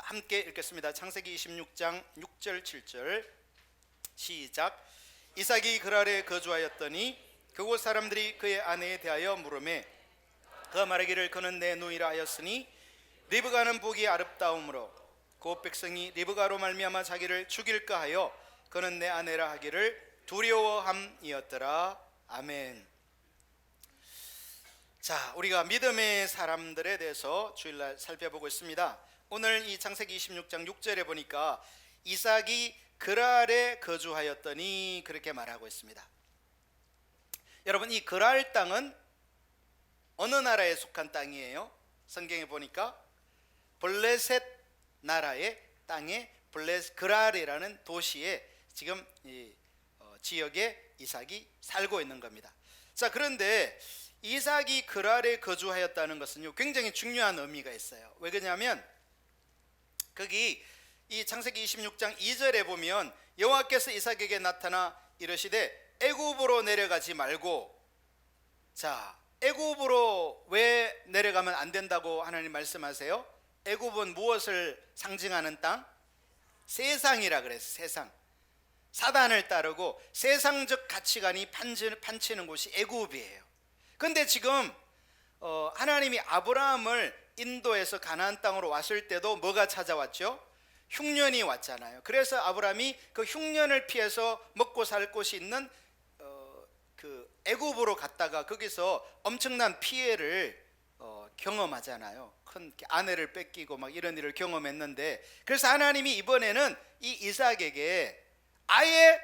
자, 함께 읽겠습니다. 창세기 26장 6절 7절 시작. 이삭이 그랄에 거주하였더니 그곳 사람들이 그의 아내에 대하여 물으매 그가 말하기를 그는 내 누이라 하였으니 리브가는 보기 아름다움으로 곧 백성이 리브가로 말미암아 자기를 죽일까 하여 그는 내 아내라 하기를 두려워함이었더라. 아멘. 자, 우리가 믿음의 사람들에 대해서 주일날 살펴보고 있습니다. 오늘 이 창세기 26장 6절에 보니까 이삭이 그랄에 거주하였더니 그렇게 말하고 있습니다. 여러분, 이 그랄 땅은 어느 나라에 속한 땅이에요? 성경에 보니까 블레셋 나라의 땅에 그랄이라는 도시에 지금 이 지역에 이삭이 살고 있는 겁니다. 자, 그런데 이삭이 그랄에 거주하였다는 것은요, 굉장히 중요한 의미가 있어요. 왜 그러냐면 거기 이 창세기 26장 2절에 보면 여호와께서 이삭에게 나타나 이르시되 애굽으로 내려가지 말고, 자, 애굽으로 왜 내려가면 안 된다고 하나님 말씀하세요? 애굽은 무엇을 상징하는 땅? 세상이라 그랬어요. 세상. 사단을 따르고 세상적 가치관이 판치는 곳이 애굽이에요. 근데 지금 하나님이 아브라함을 인도에서 가나안 땅으로 왔을 때도 뭐가 찾아왔죠? 흉년이 왔잖아요. 그래서 아브라함이 그 흉년을 피해서 먹고 살 곳이 있는 그 애굽으로 갔다가 거기서 엄청난 피해를 경험하잖아요. 큰 아내를 뺏기고 막 이런 일을 경험했는데, 그래서 하나님이 이번에는 이 이삭에게 아예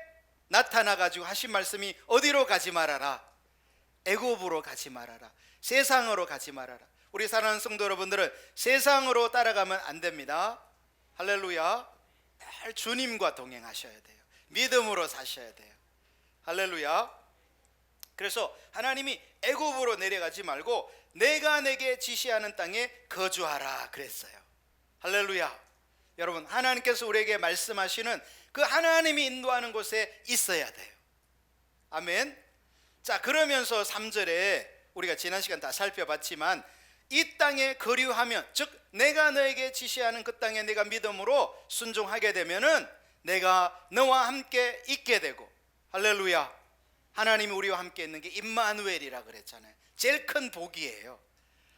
나타나 가지고 하신 말씀이 어디로 가지 말아라, 애굽으로 가지 말아라, 세상으로 가지 말아라. 우리 사랑하는 성도 여러분들은 세상으로 따라가면 안 됩니다. 할렐루야. 늘 주님과 동행하셔야 돼요. 믿음으로 사셔야 돼요. 할렐루야. 그래서 하나님이 애굽으로 내려가지 말고 내가 내게 지시하는 땅에 거주하라 그랬어요. 할렐루야. 여러분, 하나님께서 우리에게 말씀하시는 그 하나님이 인도하는 곳에 있어야 돼요. 아멘. 자, 그러면서 3절에 우리가 지난 시간 다 살펴봤지만 이 땅에 거류하면, 즉 내가 너에게 지시하는 그 땅에 내가 믿음으로 순종하게 되면은 내가 너와 함께 있게 되고, 할렐루야, 하나님이 우리와 함께 있는 게 임마누엘이라 그랬잖아요. 제일 큰 복이에요.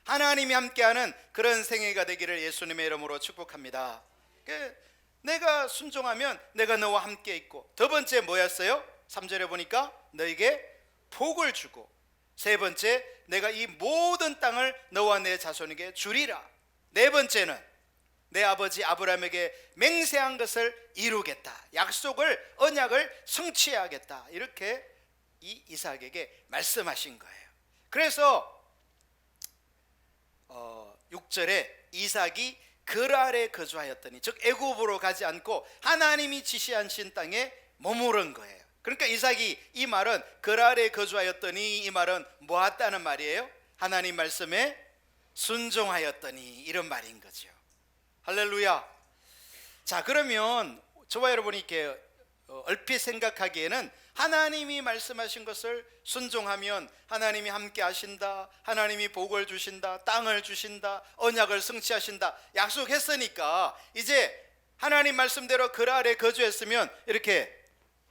하나님이 함께하는 그런 생애가 되기를 예수님의 이름으로 축복합니다. 내가 순종하면 내가 너와 함께 있고, 두 번째 뭐였어요? 3절에 보니까 너에게 복을 주고, 세 번째 내가 이 모든 땅을 너와 내 자손에게 주리라. 네 번째는 내 아버지 아브라함에게 맹세한 것을 이루겠다. 약속을, 언약을 성취하겠다. 이렇게 이 이삭에게 말씀하신 거예요. 그래서 6절에 이삭이 그랄에 거주하였더니, 즉 애굽으로 가지 않고 하나님이 지시하신 땅에 머무른 거예요. 그러니까 이삭이, 이 말은 그랄에 거주하였더니, 이 말은 뭐 했다는 말이에요? 하나님 말씀에 순종하였더니, 이런 말인 거죠. 할렐루야. 자, 그러면 저와 여러분이 이렇게 얼핏 생각하기에는 하나님이 말씀하신 것을 순종하면 하나님이 함께 하신다, 하나님이 복을 주신다, 땅을 주신다, 언약을 성취하신다 약속했으니까 이제 하나님 말씀대로 그랄에 거주했으면 이렇게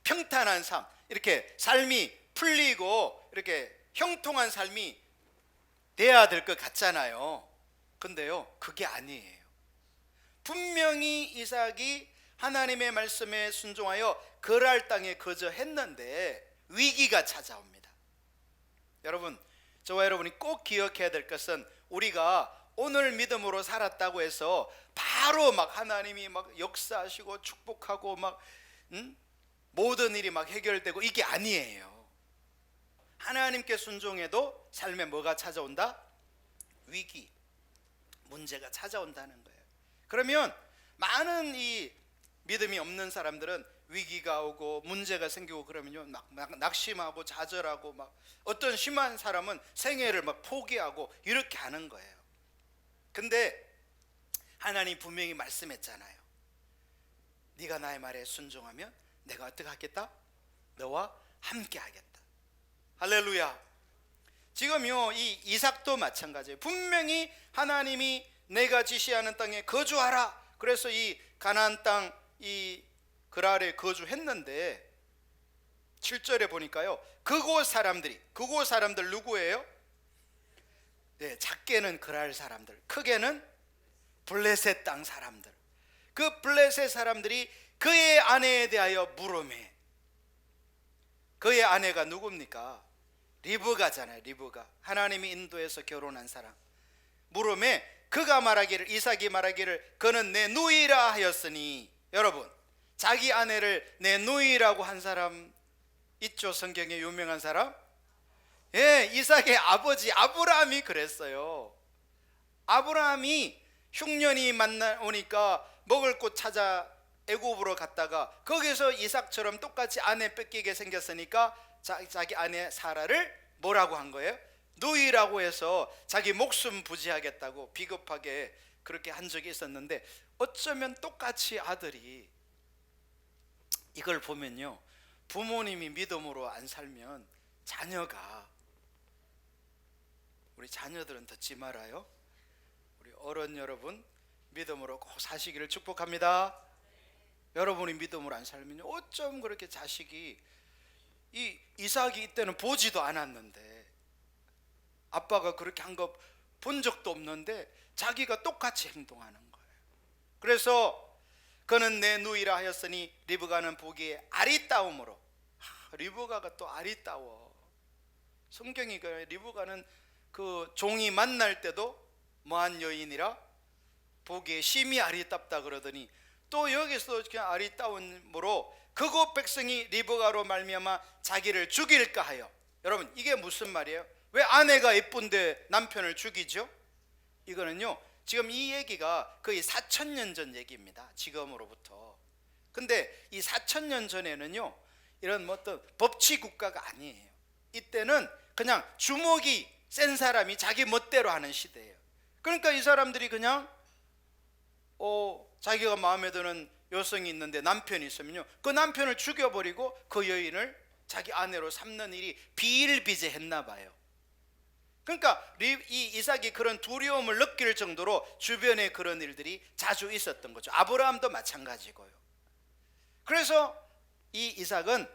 평탄한 삶, 이렇게 삶이 풀리고 이렇게 형통한 삶이 돼야 될 것 같잖아요. 근데요, 그게 아니에요. 분명히 이삭이 하나님의 말씀에 순종하여 그랄 땅에 거주했는데 위기가 찾아옵니다. 여러분, 저와 여러분이 꼭 기억해야 될 것은, 우리가 오늘 믿음으로 살았다고 해서 바로 막 하나님이 막 역사하시고 축복하고 막 모든 일이 막 해결되고 이게 아니에요. 하나님께 순종해도 삶에 뭐가 찾아온다? 위기, 문제가 찾아온다는 거예요. 그러면 많은 이 믿음이 없는 사람들은 위기가 오고 문제가 생기고 그러면요, 막 낙심하고 좌절하고, 막 어떤 심한 사람은 생애를 막 포기하고 이렇게 하는 거예요. 근데 하나님 분명히 말씀했잖아요. 네가 나의 말에 순종하면 내가 어떻게 하겠다? 너와 함께 하겠다. 할렐루야. 지금요, 이 이삭도 마찬가지예요. 분명히 하나님이 내가 지시하는 땅에 거주하라, 그래서 이 가나안 땅 이 그랄에 거주했는데 7절에 보니까요, 그곳 사람들 누구예요? 네, 작게는 그랄 사람들, 크게는 블레셋 땅 사람들. 그 블레셋 사람들이 그의 아내에 대하여 물으매. 그의 아내가 누굽니까? 리브가잖아요. 리브가, 하나님이 인도해서 결혼한 사람. 물으매 그가 말하기를, 이삭이 말하기를, 그는 내 누이라 하였으니. 여러분, 자기 아내를 내 누이라고 한 사람 있죠? 성경에 유명한 사람? 예, 이삭의 아버지 아브라함이 그랬어요. 아브라함이 흉년이 만나오니까 먹을 곳 찾아 애굽으로 갔다가 거기서 이삭처럼 똑같이 아내 뺏기게 생겼으니까 자기 아내 사라를 뭐라고 한 거예요? 누이라고 해서 자기 목숨 부지하겠다고 비겁하게 그렇게 한 적이 있었는데, 어쩌면 똑같이 아들이, 이걸 보면요, 부모님이 믿음으로 안 살면 자녀가, 우리 자녀들은 듣지 말아요. 우리 어른 여러분, 믿음으로 꼭 사시기를 축복합니다. 여러분이 믿음으로 안 살면요, 어쩜 그렇게 자식이, 이 이삭이 이때는 보지도 않았는데, 아빠가 그렇게 한 거 본 적도 없는데 자기가 똑같이 행동하는 거예요. 그래서 그는 내 누이라 하였으니 리브가는 보기에 아리따움으로. 리브가가 또 아리따워. 성경이 리브가는 그 종이 만날 때도 뭐한 여인이라 보기에 심히 아리따다 그러더니, 또 여기서 그냥 아리따움으로 그곳 백성이 리브가로 말미암아 자기를 죽일까 하여. 여러분, 이게 무슨 말이에요? 왜 아내가 예쁜데 남편을 죽이죠? 이거는요, 지금 이 얘기가 거의 4,000년 전 얘기입니다. 지금으로부터. 근데 이 4,000년 전에는요, 이런 뭐 어떤 법치 국가가 아니에요. 이때는 그냥 주먹이 센 사람이 자기 멋대로 하는 시대예요. 그러니까 이 사람들이 그냥 자기가 마음에 드는 여성이 있는데 남편이 있으면요, 그 남편을 죽여버리고 그 여인을 자기 아내로 삼는 일이 비일비재했나 봐요. 그러니까 이 이삭이 그런 두려움을 느낄 정도로 주변에 그런 일들이 자주 있었던 거죠. 아브라함도 마찬가지고요. 그래서 이 이삭은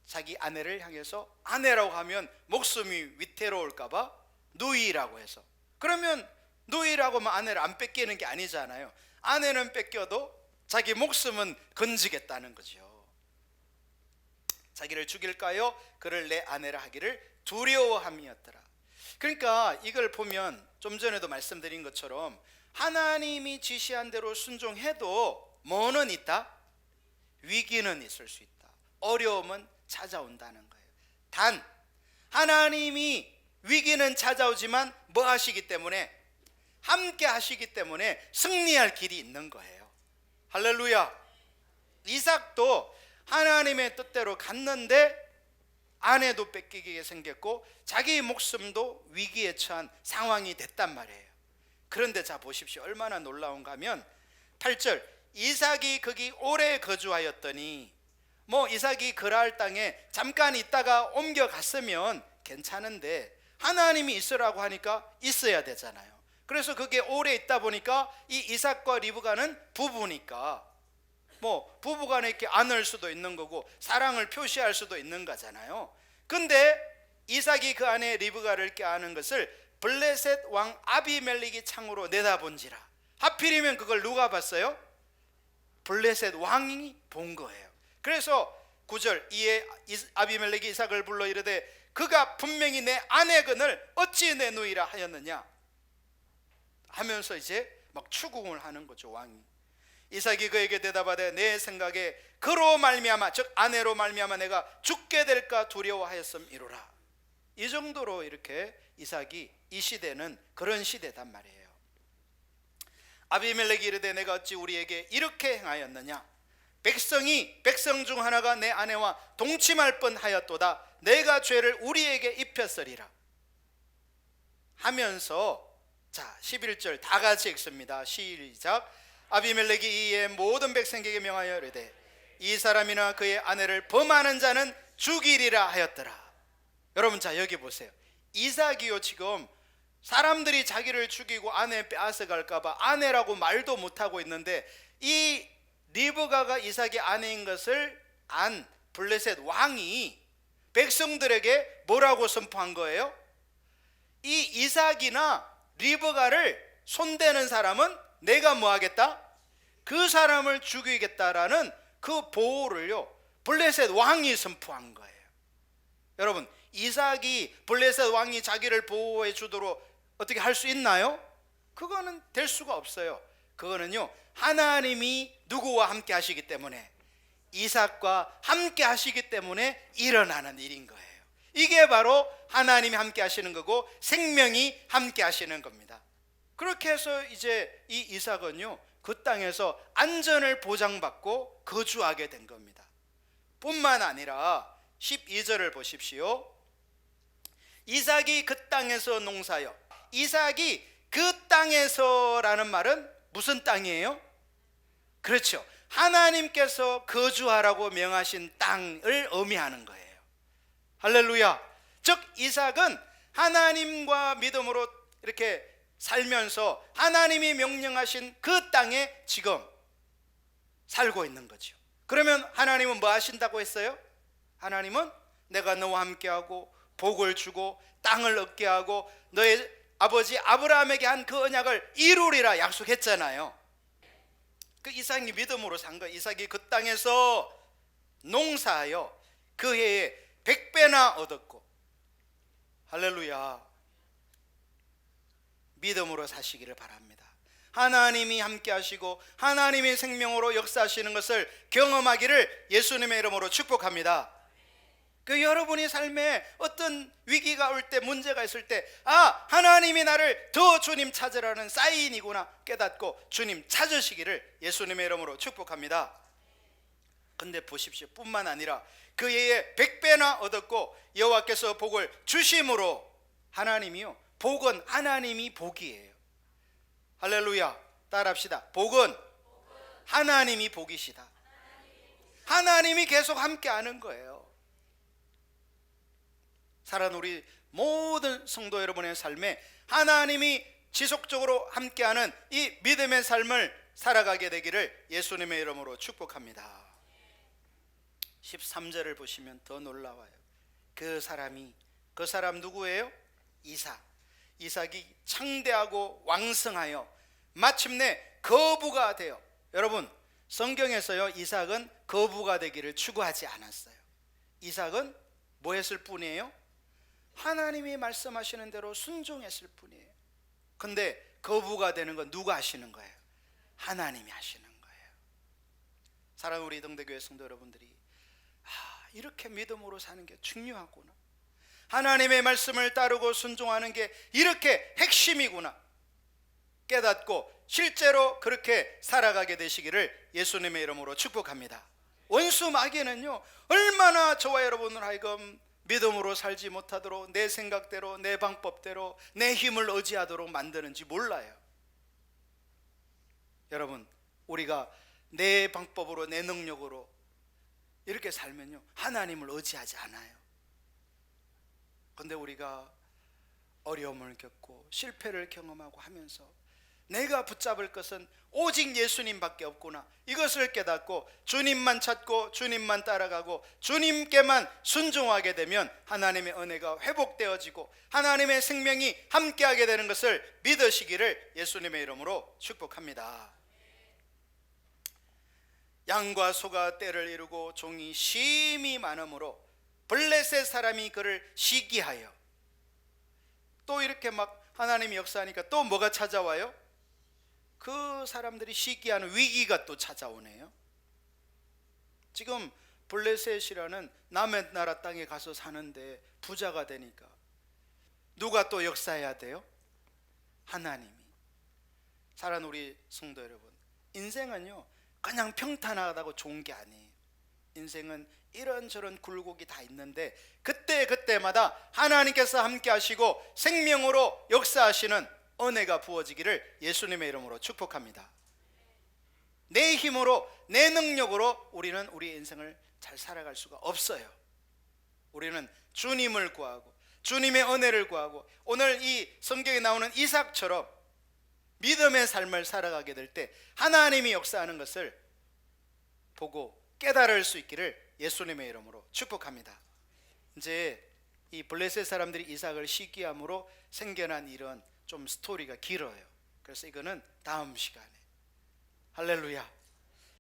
자기 아내를 향해서, 아내라고 하면 목숨이 위태로울까 봐 누이라고 해서, 그러면 누이라고 하면 아내를 안 뺏기는 게 아니잖아요. 아내는 뺏겨도 자기 목숨은 건지겠다는 거죠. 자기를 죽일까요? 그를 내 아내라 하기를 두려워함이었더라. 그러니까 이걸 보면 좀 전에도 말씀드린 것처럼 하나님이 지시한 대로 순종해도 뭐는 있다? 위기는 있을 수 있다. 어려움은 찾아온다는 거예요. 단 하나님이 위기는 찾아오지만 뭐 하시기 때문에? 함께 하시기 때문에 승리할 길이 있는 거예요. 할렐루야. 이삭도 하나님의 뜻대로 갔는데 아내도 뺏기게 생겼고 자기 목숨도 위기에 처한 상황이 됐단 말이에요. 그런데 자 보십시오, 얼마나 놀라운가 하면 8절, 이삭이 거기 오래 거주하였더니, 뭐 이삭이 그랄 땅에 잠깐 있다가 옮겨갔으면 괜찮은데 하나님이 있으라고 하니까 있어야 되잖아요. 그래서 그게 오래 있다 보니까 이 이삭과 리브가는 부부니까 뭐 부부간에 이렇게 안을 수도 있는 거고 사랑을 표시할 수도 있는 거잖아요. 근데 이삭이 그 안에 리브가를 껴안은 것을 블레셋 왕 아비멜렉이 창으로 내다본지라. 하필이면 그걸 누가 봤어요? 블레셋 왕이 본 거예요. 그래서 9절, 이에 아비멜렉이 이삭을 불러 이르되 그가 분명히 내 아내건을 어찌 내 누이라 하였느냐 하면서 이제 막 추궁을 하는 거죠, 왕이. 이삭이 그에게 대답하되 내 생각에 그로 말미암아, 즉 아내로 말미암아 내가 죽게 될까 두려워하였음이로라. 이 정도로 이렇게 이삭이, 이 시대는 그런 시대단 말이에요. 아비멜렉이 이르되 내가 어찌 우리에게 이렇게 행하였느냐? 백성 중 하나가 내 아내와 동침할 뻔하였도다. 내가 죄를 우리에게 입혔으리라 하면서, 자 11절 다 같이 읽습니다. 시작. 아비멜렉이 이에 모든 백성에게 명하여 이르되 이 사람이나 그의 아내를 범하는 자는 죽이리라 하였더라. 여러분, 자 여기 보세요. 이삭이요 지금 사람들이 자기를 죽이고 아내 빼앗아 갈까봐 아내라고 말도 못하고 있는데, 이 리브가가 이삭의 아내인 것을 안 블레셋 왕이 백성들에게 뭐라고 선포한 거예요? 이 이삭이나 리브가를 손대는 사람은 내가 뭐 하겠다? 그 사람을 죽이겠다라는 그 보호를요, 블레셋 왕이 선포한 거예요. 여러분, 이삭이 블레셋 왕이 자기를 보호해 주도록 어떻게 할 수 있나요? 그거는 될 수가 없어요. 그거는요, 하나님이 누구와 함께 하시기 때문에, 이삭과 함께 하시기 때문에 일어나는 일인 거예요. 이게 바로 하나님이 함께 하시는 거고 생명이 함께 하시는 겁니다. 그렇게 해서 이제 이 이삭은요, 그 땅에서 안전을 보장받고 거주하게 된 겁니다. 뿐만 아니라 12절을 보십시오. 이삭이 그 땅에서 농사여. 이삭이 그 땅에서라는 말은 무슨 땅이에요? 그렇죠, 하나님께서 거주하라고 명하신 땅을 의미하는 거예요. 할렐루야. 즉 이삭은 하나님과 믿음으로 이렇게 살면서 하나님이 명령하신 그 땅에 지금 살고 있는 거죠. 그러면 하나님은 뭐 하신다고 했어요? 하나님은 내가 너와 함께하고 복을 주고 땅을 얻게 하고 너의 아버지 아브라함에게 한 그 언약을 이루리라 약속했잖아요. 그 이삭이 믿음으로 산 거예요. 이삭이 그 땅에서 농사하여 그 해에 100배나 얻었고, 할렐루야. 믿음으로 사시기를 바랍니다. 하나님이 함께 하시고 하나님의 생명으로 역사하시는 것을 경험하기를 예수님의 이름으로 축복합니다. 그 여러분이 삶에 어떤 위기가 올 때, 문제가 있을 때, 아, 하나님이 나를 더 주님 찾으라는 사인이구나 깨닫고 주님 찾으시기를 예수님의 이름으로 축복합니다. 근데 보십시오, 뿐만 아니라 그 해에 100배나 얻었고 여호와께서 복을 주심으로, 하나님이요, 복은 하나님이 복이에요. 할렐루야. 따라합시다. 복은 하나님이 복이시다. 하나님이 계속 함께 하는 거예요. 사랑하는 우리 모든 성도 여러분의 삶에 하나님이 지속적으로 함께하는 이 믿음의 삶을 살아가게 되기를 예수님의 이름으로 축복합니다. 13절을 보시면 더 놀라워요. 그 사람 누구예요? 이삭이 창대하고 왕성하여 마침내 거부가 되어. 여러분, 성경에서요, 이삭은 거부가 되기를 추구하지 않았어요. 이삭은 뭐 했을 뿐이에요? 하나님이 말씀하시는 대로 순종했을 뿐이에요. 근데 거부가 되는 건 누가 하시는 거예요? 하나님이 하시는 거예요. 사랑하는 우리 동대교회 성도 여러분들이, 이렇게 믿음으로 사는 게 중요하구나, 하나님의 말씀을 따르고 순종하는 게 이렇게 핵심이구나 깨닫고 실제로 그렇게 살아가게 되시기를 예수님의 이름으로 축복합니다. 원수 마귀는요, 얼마나 저와 여러분을 하여금 믿음으로 살지 못하도록 내 생각대로, 내 방법대로, 내 힘을 의지하도록 만드는지 몰라요. 여러분, 우리가 내 방법으로, 내 능력으로 이렇게 살면요, 하나님을 의지하지 않아요. 근데 우리가 어려움을 겪고 실패를 경험하고 하면서 내가 붙잡을 것은 오직 예수님밖에 없구나, 이것을 깨닫고 주님만 찾고 주님만 따라가고 주님께만 순종하게 되면 하나님의 은혜가 회복되어지고 하나님의 생명이 함께하게 되는 것을 믿으시기를 예수님의 이름으로 축복합니다. 양과 소가 때를 이루고 종이 심히 많으므로 블레셋 사람이 그를 시기하여. 또 이렇게 막 하나님이 역사하니까 또 뭐가 찾아와요? 그 사람들이 시기하는 위기가 또 찾아오네요. 지금 블레셋이라는 남의 나라 땅에 가서 사는데 부자가 되니까 누가 또 역사해야 돼요? 하나님이. 사랑하는 우리 성도 여러분, 인생은요, 그냥 평탄하다고 좋은 게 아니에요. 인생은 이런저런 굴곡이 다 있는데 그때마다 하나님께서 함께 하시고 생명으로 역사하시는 은혜가 부어지기를 예수님의 이름으로 축복합니다. 내 힘으로, 내 능력으로 우리는 우리 인생을 잘 살아갈 수가 없어요. 우리는 주님을 구하고 주님의 은혜를 구하고 오늘 이 성경에 나오는 이삭처럼 믿음의 삶을 살아가게 될 때 하나님이 역사하는 것을 보고 깨달을 수 있기를 예수님의 이름으로 축복합니다. 이제 이 블레셋 사람들이 이삭을 시기함으로 생겨난 일은 좀 스토리가 길어요. 그래서 이거는 다음 시간에. 할렐루야.